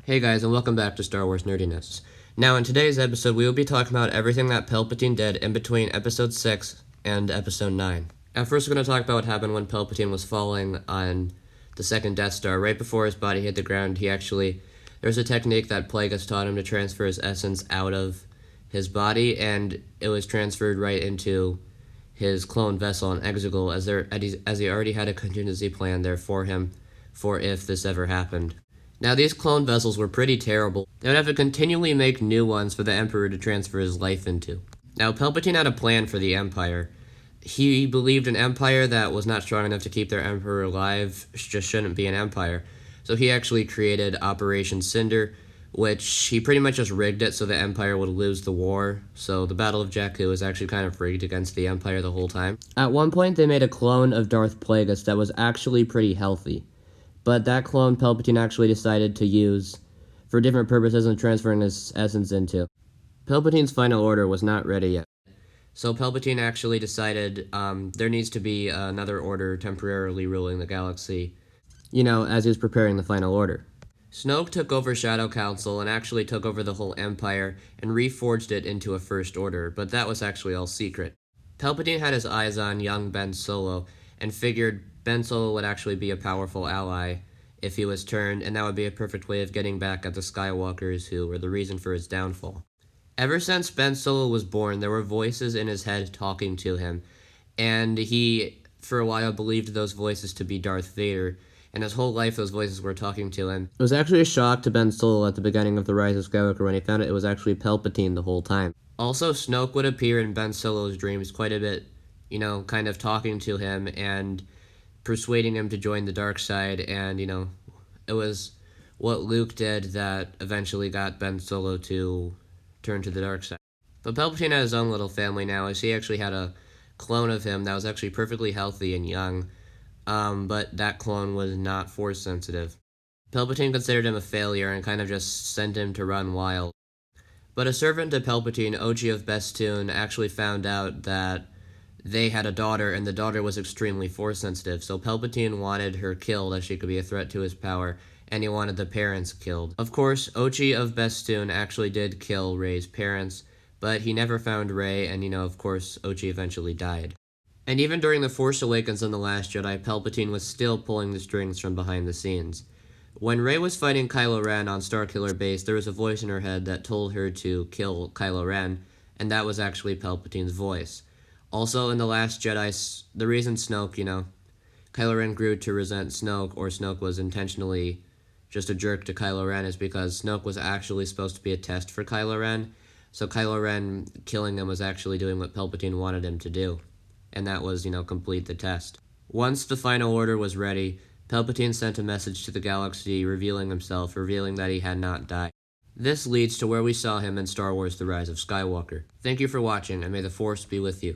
Hey guys, and welcome back to Star Wars Nerdiness. Now, in today's episode, we will be talking about everything that Palpatine did in between Episode 6 and Episode 9. At first, we're going to talk about what happened when Palpatine was falling on the second Death Star. Right before his body hit the ground, there's a technique that Plagueis taught him to transfer his essence out of his body, and it was transferred right into his clone vessel on Exegol, as he already had a contingency plan there for him, for if this ever happened. Now, these clone vessels were pretty terrible. They would have to continually make new ones for the Emperor to transfer his life into. Now, Palpatine had a plan for the Empire. He believed an Empire that was not strong enough to keep their Emperor alive just shouldn't be an Empire. So he actually created Operation Cinder, which he pretty much just rigged it so the Empire would lose the war. So the Battle of Jakku was actually kind of rigged against the Empire the whole time. At one point, they made a clone of Darth Plagueis that was actually pretty healthy. But that clone Palpatine actually decided to use for different purposes and transferring his essence into. Palpatine's final order was not ready yet. So Palpatine actually decided there needs to be another order temporarily ruling the galaxy, as he was preparing the final order. Snoke took over Shadow Council and actually took over the whole Empire and reforged it into a First Order, but that was actually all secret. Palpatine had his eyes on young Ben Solo and figured Ben Solo would actually be a powerful ally if he was turned, and that would be a perfect way of getting back at the Skywalkers who were the reason for his downfall. Ever since Ben Solo was born, there were voices in his head talking to him, and he, for a while, believed those voices to be Darth Vader, and his whole life those voices were talking to him. It was actually a shock to Ben Solo at the beginning of the Rise of Skywalker when he found out it was actually Palpatine the whole time. Also, Snoke would appear in Ben Solo's dreams quite a bit, kind of talking to him and persuading him to join the dark side, and, it was what Luke did that eventually got Ben Solo to turn to the dark side. But Palpatine had his own little family now, as he actually had a clone of him that was actually perfectly healthy and young, but that clone was not Force sensitive. Palpatine considered him a failure and kind of just sent him to run wild. But a servant to Palpatine, Ochi of Bestoon, actually found out that they had a daughter, and the daughter was extremely Force-sensitive, so Palpatine wanted her killed as she could be a threat to his power, and he wanted the parents killed. Of course, Ochi of Bestoon actually did kill Rey's parents, but he never found Rey, and of course, Ochi eventually died. And even during The Force Awakens and The Last Jedi, Palpatine was still pulling the strings from behind the scenes. When Rey was fighting Kylo Ren on Starkiller Base, there was a voice in her head that told her to kill Kylo Ren, and that was actually Palpatine's voice. Also, in The Last Jedi, the reason Snoke, Kylo Ren grew to resent Snoke, or Snoke was intentionally just a jerk to Kylo Ren, is because Snoke was actually supposed to be a test for Kylo Ren, so Kylo Ren killing him was actually doing what Palpatine wanted him to do, and that was, complete the test. Once the final order was ready, Palpatine sent a message to the galaxy revealing that he had not died. This leads to where we saw him in Star Wars The Rise of Skywalker. Thank you for watching, and may the Force be with you.